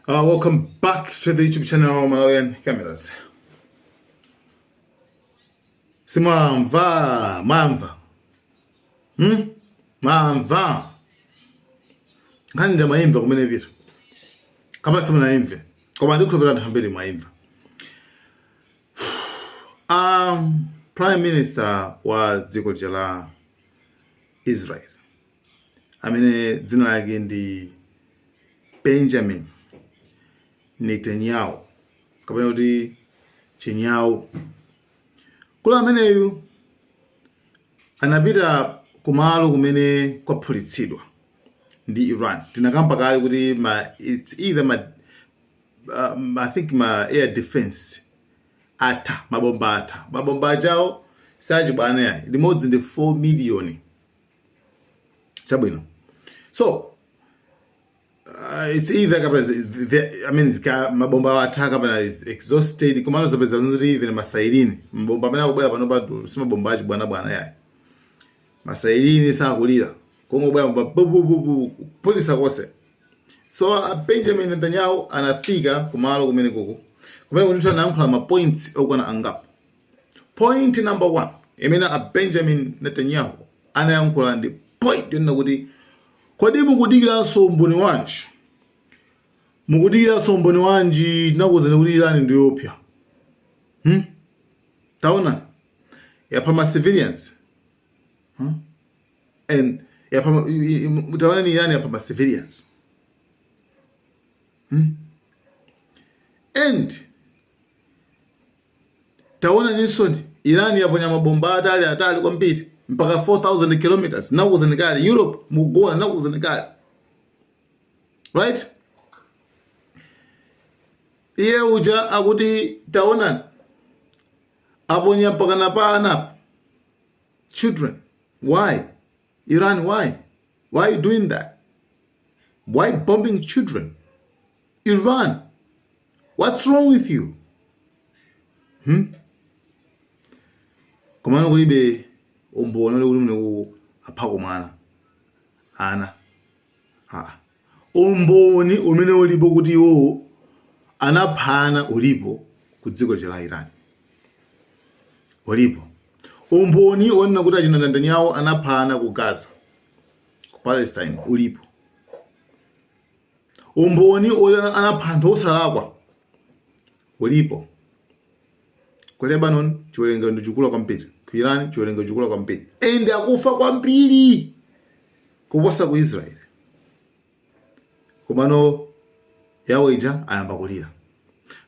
Welcome back to the YouTube channel Malawian Cameras. Simamva, mamva. Mamva. Kanja maimva kumene vitu. Kama simu na imve. Kwa manduku bila hambeli maimva. Prime Minister wa dziko la Israel. Amene dzina lake ndi Benjamin Netanyahu. Kapena kuti Chinyahu. Kula ameneyu anapita kumalo kumene kwaphulitsidwa ndi Iran. Tinakamba kale kuti it's either I think my air defense mabomba ajawo saji bwana ya limodzi ndi 4 million chabwino. So it's either mabomba ataka is exhausted kumalo zapeza nzuri even masairini mabomba amene akubwera pano patu si mabomba achi bwana ya masairini sakulira kongo bwana polisa kose. So Benjamin Netanyahu anafika kumalo kumene kuku kumene kunitwa nankula ma points okwana angapo. Point number 1 imene Benjamin Netanyahu anayankhula ndi point yona kuti kodi mukudikira somboni wanji tinakuzana kuti Iran ndi yopya taona yapha civilians and taona ni Iran yapha civilians and taona nisoni Iran yaponya mabomba atali kwambiri mpaka 4,000 kilometers nakuzana kale Europe mugona nakuzana kale, right? Iye uja akuti taona aponya pakana pana children. Why? Iran, why are you doing that? Why bombing children? Iran, what's wrong with you? Kumano kulibe umbono le kulimene aphako mwana ana umboni umene ulipo kuti iwo anaphana ulipo ku dziko la Iran. Ulipo umboni onena kuti achina Netanyahu anaphana ku Gaza ku Palestine ulipo. Umboni anaphana osalakwa ulipo. Ku Lebanon chiwerenga ndikula kwambiri, ku Iran chiwerenga chikula kwambiri, ende akufa kwambiri kuposa ku Israel. Kumano yawo ija ayamba kulira.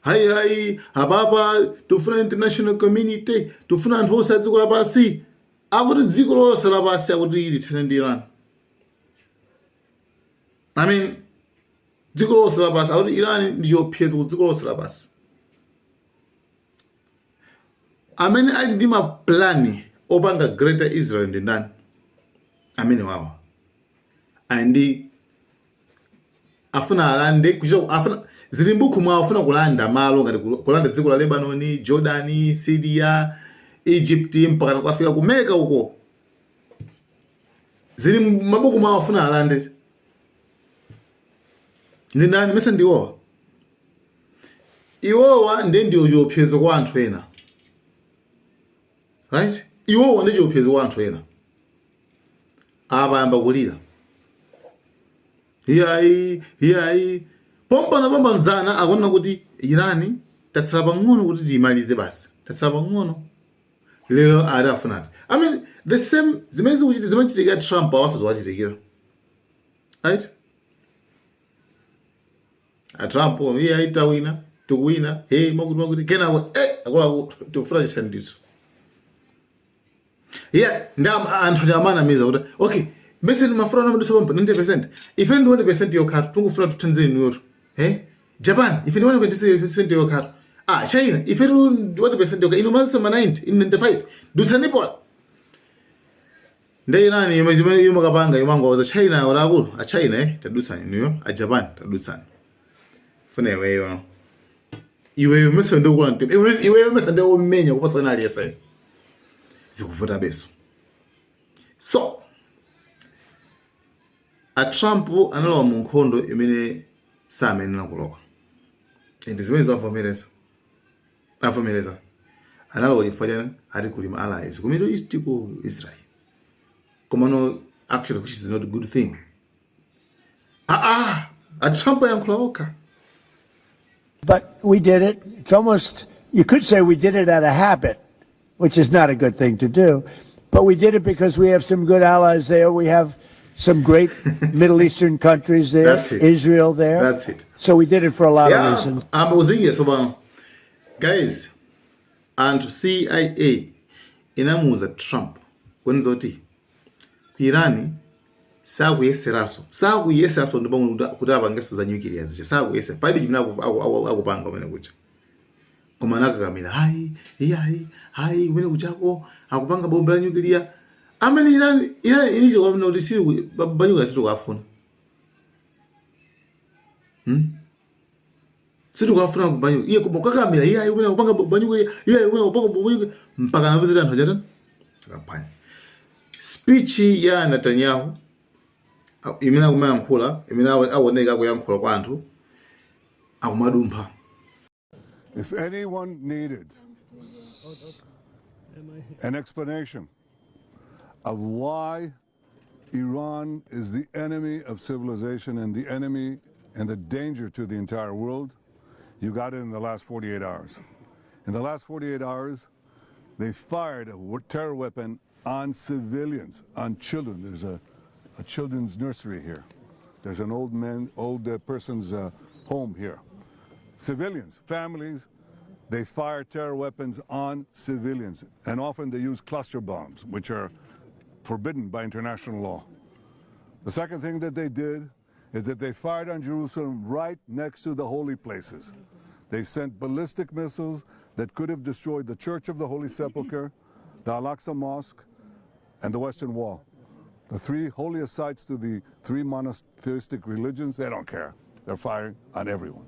Hai ababa tufuna international community, tufuna anthu onse adziko lapasi, akuti dziko lonse lapasi akuti lithane ndi Iran. Dziko lonse lapasi akuti Iran ndi yopyeza ku dziko lonse lapasi. Amene ali ndi maplani opanga Greater Israel ndi ndani? Amene wawo andi afuna alande kucho afuna zilimbuku mwa afuna kulanda malo ngati kulanda dziko la Lebanon, Jordan, Syria, Egypt mpaka kwafika ku Mecca huko. Mabuku mwa afuna alande ndi ndani? Mesa ndiwo iwowa ndiyo yopyezo kwa anthu ena, right? Iwowa ndiyo yopyezo kwa anthu ena abayamba kulira. Hiyayi pomba mzana akona kuti Iran tatsala pang'ono kuti tiyimalize basi, tatsala pang'ono lero adafuna. The same zimachitika Trump awasazowachitikira, right? Trump hiyayi tawina tukuwina makuti kenawo akola tufuna chithandizo. Nda anthu chamana miza kuti okay mese mafuna namudiso pampa 90%. Ife ndi 1% yokhato tungufuna tuthandize inuyo. Japan ife ndi 1% yokhato. China ife ndi 1% yokhato. Ino masema 90 in 95 dusanipo. Nda Iran yimazimene yuma kapanga imangoza China orakulu China tadusani inuyo Japan tadusani. Funa iweyo. Iweyo mese ndokula nti. Iweyo mese ndo umenya kupasana ali yesai. Zikuvuta beso. So Trump analowa mu nkhondo imene samenena kulowa and zimene avomereza analowa chifukwa ati kulima allies ku Middle East ku Israel komano actually which is not a good thing. Trump yankhula. But we did it. It's almost, you could say we did it out of habit, which is not a good thing to do. But we did it because we have some good allies there. We have some great Middle Eastern countries there. That's it. Israel there. That's it. So we did it for a lot of reasons. Guys, and CIA inamuza Trump kwenzoti Irani sakuyeseraso ndipo kuti apangeso za nuclear zicha sakuyesera paibe chimene akupanga umene kucha koma nakakamira hayi umene kuchako akupanga bomba la nuclear amene Irani inicho kwamene kuti sili banyuka situ kwafuna situ kwafuna kubanyuka iye koma kakamira iye umene akupanga bomba nuclear iye umene akupanga bomba nuclear mpaka napezera anthu achata akampanya speech ya Netanyahu imene akumayankhula imene aoneka kuyankhula kwa anthu akumadumpha. If anyone needed an explanation of why Iran is the enemy of civilization and the enemy and the danger to the entire world, you got it in the last 48 hours. In the last 48 hours, they fired a terror weapon on civilians, on children. There's a children's nursery here. There's an old person's home here. Civilians, families, they fire terror weapons on civilians. And often they use cluster bombs, which are forbidden by international law. The second thing that they did is that they fired on Jerusalem right next to the holy places. They sent ballistic missiles that could have destroyed the Church of the Holy Sepulchre, the Al-Aqsa Mosque, and the Western Wall. The three holiest sites to the three monotheistic religions, they don't care. They're firing on everyone.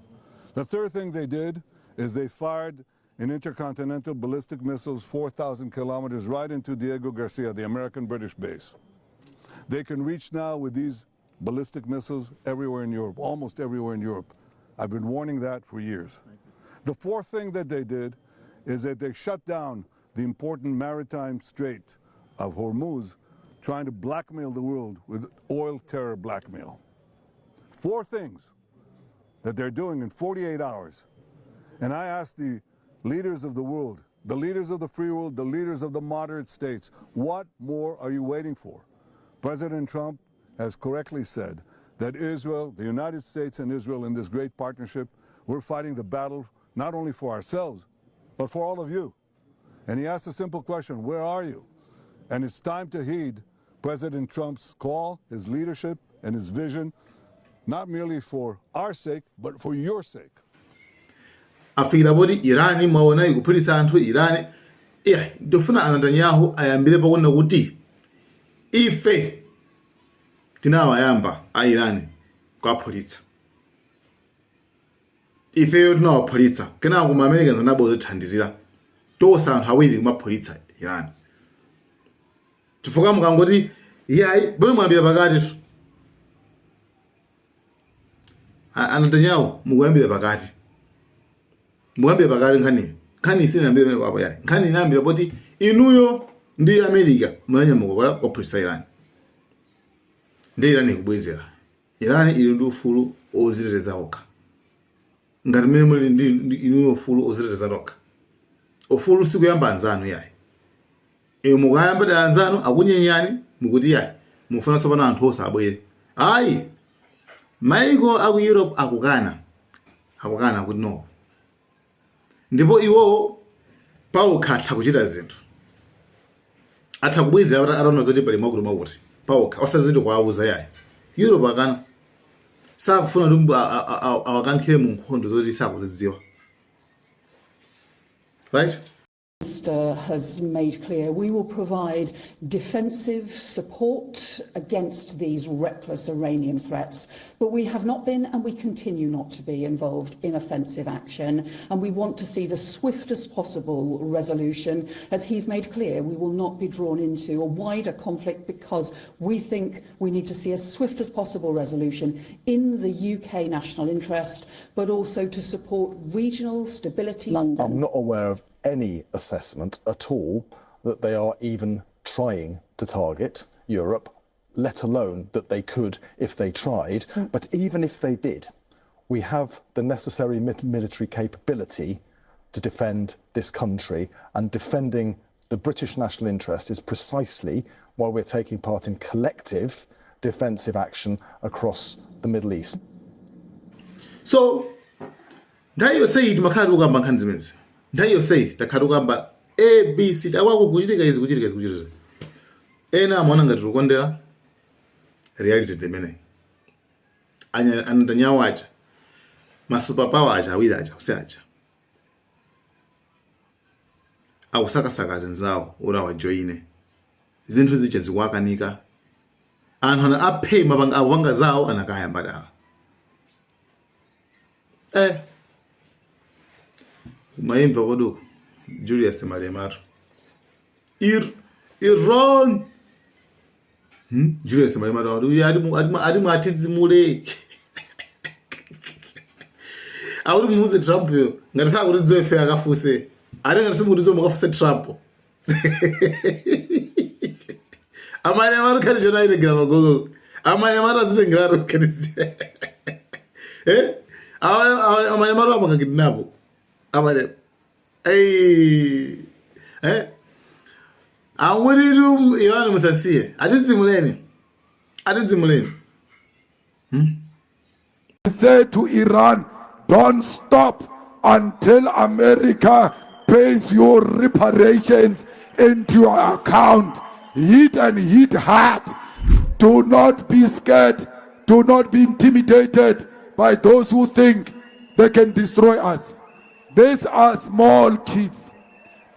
The third thing they did is they fired in intercontinental ballistic missiles 4,000 kilometers right into Diego Garcia, the American-British base. They can reach now with these ballistic missiles everywhere in Europe, almost everywhere in Europe. I've been warning that for years. The fourth thing that they did is that they shut down the important maritime strait of Hormuz, trying to blackmail the world with oil terror blackmail. Four things that they're doing in 48 hours. And I ask the leaders of the world, the leaders of the free world, the leaders of the moderate states, what more are you waiting for? President Trump has correctly said that Israel, the United States and Israel in this great partnership, we're fighting the battle not only for ourselves, but for all of you. And he asked a simple question, where are you? And it's time to heed President Trump's call, his leadership, and his vision, not merely for our sake, but for your sake. Afikira bodi Irani mwaona ikupulisa anthu Irani ndofuna Netanyahu ayambire pakuona kuti ife tinawayamba a Irani kwapulitsa. Ifeyo tinawapulitsa kenako ma Americans anabozithandizira tosa anthu awiri kumapulitsa Irani. Chifukwa mukangoti iyayi bwe mwambira pakati tu Netanyahu mukuyambira pakati. Mukuyambira pakati nkhani isina mbere baba yayi. Nkhani inambira poti inuyo ndi America mwanyamuka kwa pulitsa Irani. Ndi Irani kubwezera. Irani ili ndi ufulu oziteteza okha. Ngati mmene muli ndi inuyo ufulu oziteteza okha. Ufulu sikuyamba anzanu yayi. Mukayamba da anzanu akunyenyani mukuti yayi mufuna sopana anthu osabwere. Ayi. Maiko aku Europe akukana kuti no. Ndipo iwo Paulo atha kuchita zinthu. Atha kubwezera ataona zoti pali mwakuti kuti. Paulo osaziti kwauza yayi. Europe akana. Sakufuna kuti awakankhire mu nkhondo zoti sakuzidziwa. Right? Minister has made clear we will provide defensive support against these reckless Iranian threats, but we have not been and we continue not to be involved in offensive action, and we want to see the swiftest possible resolution. As he's made clear, we will not be drawn into a wider conflict because we think we need to see as swift as possible resolution in the UK national interest, but also to support regional stability. London. I'm not aware of any assessment at all that they are even trying to target Europe, let alone that they could if they tried. But even if they did, we have the necessary military capability to defend this country, and defending the British national interest is precisely why we're taking part in collective defensive action across the Middle East. So, ndayo said makharuka mbankhanzimenzi. Ndayo say takharuka mba ABC awako kuchitika izi. Ena amona ngati rukondera reality temene. Anandanyawo aja. Masuperpower aja awiri aja useaja. Akusakasaka nzawo ora wajoine. Zinthu zicha zikwakanika. Anthu ana aphe mabanga zawo anakaya mbadala. Maimba koduko Julius Malemaru. Iran. Julius Malemaru adi atizimule. Auri muze Trump yo. Ngati sakuridzo efe akafuse. Ari ngati simuridzo makafuse Trump. Amalemaru kali jona iregira magogo. Amalemaru azitengira rokanizi. Amalemaru amakakidnapo. Amale. Awuriru Iran musasie. Atizimuleni. Say to Iran, don't stop until America pays your reparations into your account. Hit and hit hard. Do not be scared. Do not be intimidated by those who think they can destroy us. These are small kids.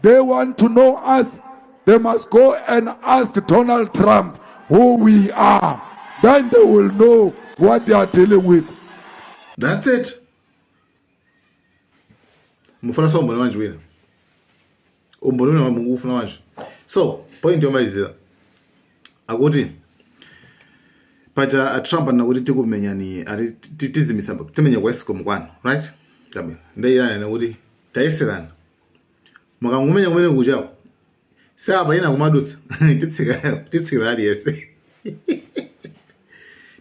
They want to know us. They must go and ask Donald Trump who we are. Then they will know what they are dealing with. That's it. Mufuna so mbona manje wina. Umbona na mungu ufuna manje. So, point yomalizira. Akuti paja Trump anakuti tikumenyani ari tizimisa kutemenya kwa Eskom kwano, right? Tabe. Ndeyana nakuti taiserana. Makangumenya kumene kujawo. Saba ina kumadusa. Titsikira ali yese.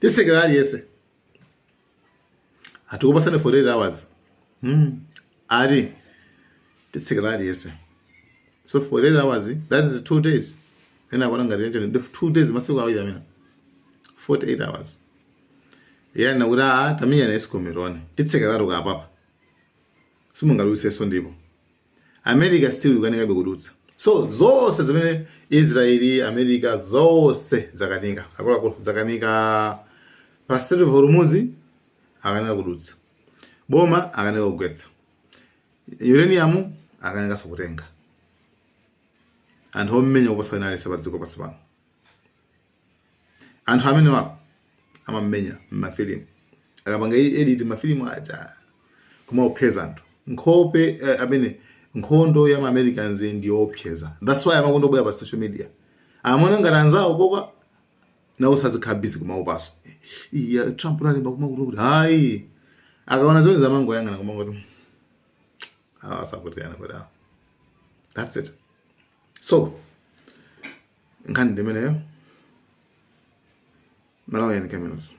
Titsikira ali yese. Atukubasane for 8 hours. Ari. Titsikira ali yese. So for 8 hours, that is 2 days. And I want to get the 2 days must go away. 48 hours. Yeah, na ura tamia na Eskom mirone. Titsikira ruga papa. Sumunga luse sondibo. America still uganika begudutsa. So zose zimene Israeli, America zose zakanika. Akula zakanika Pastor Hormuzi akanika kudutsa. Boma akanika kugwetsa. Uranium akanika sokutenga. And home menya upasanale sabadziko pasabana. And how many wa ama menya mafilimu. Akabanga edit mafilimu aja kuma peasant. Nkope nkhondo ya Americans ndiyo opyeza. That's why amakondo boya pa social media. Amona ngaranza okoka na usazikhabisi kuma upaso. Ya Trump rali bakuma kuti hayi. Akaona zonke zamango yanga na kuma kuti support yana kwada. That's it. So, nkani demeneyo. Malawi and Cameroons.